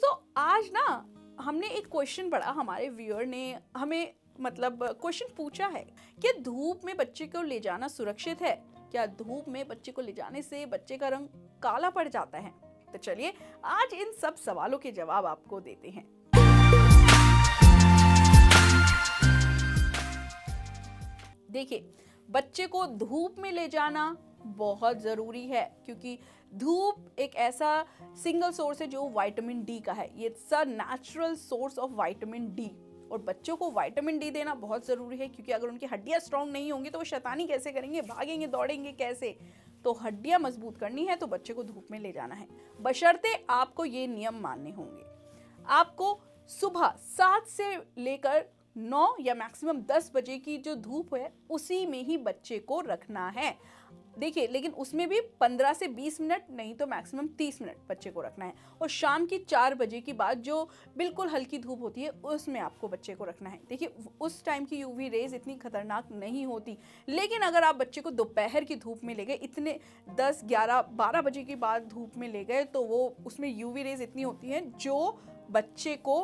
दोस्तों आज ना हमने एक क्वेश्चन पढ़ा, हमारे व्यूअर ने हमें मतलब क्वेश्चन पूछा है कि धूप में बच्चे को ले जाना सुरक्षित है क्या? धूप में बच्चे को ले जाने से बच्चे का रंग काला पड़ जाता है? तो चलिए आज इन सब सवालों के जवाब आपको देते हैं। देखिए, बच्चे को धूप में ले जाना बहुत ज़रूरी है क्योंकि धूप एक ऐसा सिंगल सोर्स है जो विटामिन डी का है। ये natural source of vitamin D, और बच्चों को विटामिन डी देना बहुत ज़रूरी है क्योंकि अगर उनकी हड्डियां स्ट्रांग नहीं होंगी तो वो शैतानी कैसे करेंगे, भागेंगे दौड़ेंगे कैसे? तो हड्डियां मजबूत करनी है तो बच्चे को धूप में ले जाना है, बशर्ते आपको ये नियम मानने होंगे। आपको सुबह 7 से लेकर 9 या मैक्सिमम 10 बजे की जो धूप है उसी में ही बच्चे को रखना है। देखिए, लेकिन उसमें भी 15 से 20 मिनट नहीं तो मैक्सिमम 30 मिनट बच्चे को रखना है, और शाम की 4 बजे की बाद जो बिल्कुल हल्की धूप होती है उसमें आपको बच्चे को रखना है। देखिए, उस टाइम की यूवी रेज इतनी खतरनाक नहीं होती, लेकिन अगर आप बच्चे को दोपहर की धूप में ले गए, इतने 10, 11, 12 बजे की बाद धूप में ले गए तो वो उसमें यूवी रेज इतनी होती हैं जो बच्चे को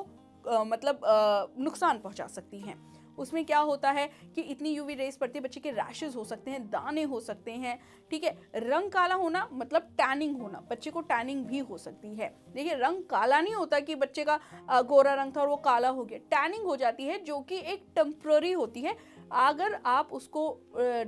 नुकसान पहुंचा सकती हैं। उसमें क्या होता है कि इतनी यूवी रेस पड़ती है, बच्चे के रैशेस हो सकते हैं, दाने हो सकते हैं, ठीक है। रंग काला होना मतलब टैनिंग होना, बच्चे को टैनिंग भी हो सकती है। देखिए, रंग काला नहीं होता कि बच्चे का गोरा रंग था और वो काला हो गया, टैनिंग हो जाती है जो कि एक टेम्पररी होती है। अगर आप उसको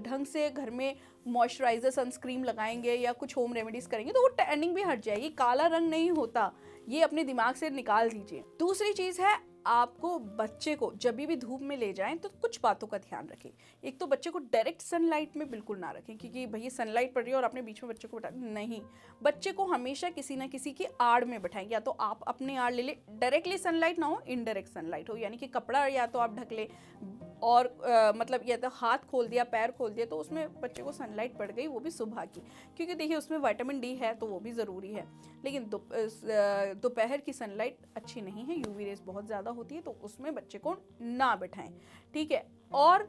ढंग से घर में मॉइस्चराइजर सनस्क्रीन लगाएंगे या कुछ होम रेमेडीज करेंगे तो वो टैनिंग भी हट जाएगी, काला रंग नहीं होता, ये अपने दिमाग से निकाल दीजिए। दूसरी चीज है, आपको बच्चे को जब भी धूप में ले जाएं तो कुछ बातों का ध्यान रखें। एक तो बच्चे को डायरेक्ट सनलाइट में बिल्कुल ना रखें क्योंकि भैया सनलाइट पड़ रही है और आपने बीच में बच्चे को बैठा नहीं, बच्चे को हमेशा किसी ना किसी की आड़ में बैठाएं। या तो आप अपने आड़ ले ले, डायरेक्टली सनलाइट ना हो, इनडायरेक्ट सनलाइट हो, यानी कि कपड़ा या तो आप ढक ले और मतलब या तो हाथ खोल दिया, पैर खोल दिया, तो उसमें बच्चे को सनलाइट पड़ गई, वो भी सुबह की, क्योंकि देखिए उसमें विटामिन डी है तो वो भी ज़रूरी है। लेकिन दोपहर की सनलाइट अच्छी नहीं है, यूवी रेस बहुत ज़्यादा होती है, तो उसमें बच्चे को ना बैठाएं, ठीक है। और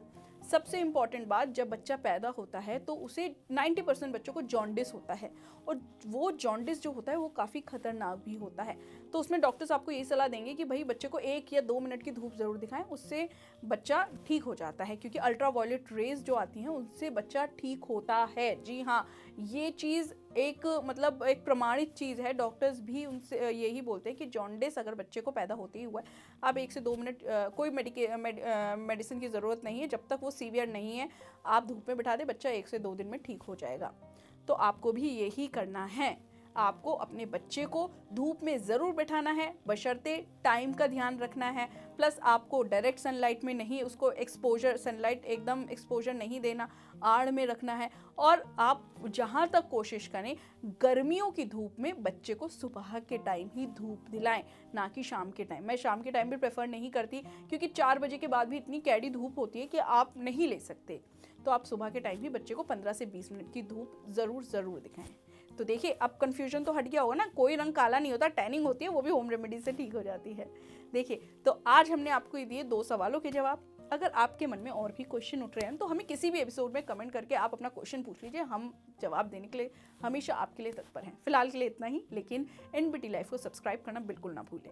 सबसे इम्पॉर्टेंट बात, जब बच्चा पैदा होता है तो उसे 90% बच्चों को जॉन्डिस होता है, और वो जॉन्डिस जो होता है वो काफ़ी खतरनाक भी होता है। तो उसमें डॉक्टर्स आपको यही सलाह देंगे कि भाई बच्चे को 1 या 2 मिनट की धूप ज़रूर दिखाएं, उससे बच्चा ठीक हो जाता है, क्योंकि अल्ट्रावायलेट रेज जो आती हैं उनसे बच्चा ठीक होता है। जी हाँ, ये चीज़ एक मतलब एक प्रमाणित चीज़ है, डॉक्टर्स भी उनसे यही बोलते हैं कि जॉन्डिस अगर बच्चे को पैदा होते ही हुआ है, आप 1 से 2 मिनट कोई मेडिसिन की ज़रूरत नहीं है, जब तक वो सीवियर नहीं है आप धूप में बिठा दें, बच्चा 1 से 2 दिन में ठीक हो जाएगा। तो आपको भी यही करना है, आपको अपने बच्चे को धूप में ज़रूर बैठाना है, बशर्ते टाइम का ध्यान रखना है। प्लस आपको डायरेक्ट सनलाइट में नहीं, उसको एक्सपोजर, सनलाइट एकदम एक्सपोजर नहीं देना, आड़ में रखना है। और आप जहाँ तक कोशिश करें, गर्मियों की धूप में बच्चे को सुबह के टाइम ही धूप दिलाएं, ना कि शाम के टाइम। मैं शाम के टाइम भी प्रेफर नहीं करती क्योंकि 4 बजे के बाद भी इतनी कैडी धूप होती है कि आप नहीं ले सकते। तो आप सुबह के टाइम ही बच्चे को 15 से 20 मिनट की धूप ज़रूर दिखाएं। तो देखिए, अब कन्फ्यूजन तो हट गया होगा ना, कोई रंग काला नहीं होता, टैनिंग होती है, वो भी होम रेमेडी से ठीक हो जाती है। देखिए, तो आज हमने आपको दिए 2 सवालों के जवाब। अगर आपके मन में और भी क्वेश्चन उठ रहे हैं तो हमें किसी भी एपिसोड में कमेंट करके आप अपना क्वेश्चन पूछ लीजिए, हम जवाब देने के लिए हमेशा आपके लिए तत्पर हैं। फिलहाल के लिए इतना ही, लेकिन एनबीटी लाइफ को सब्सक्राइब करना बिल्कुल ना भूलें।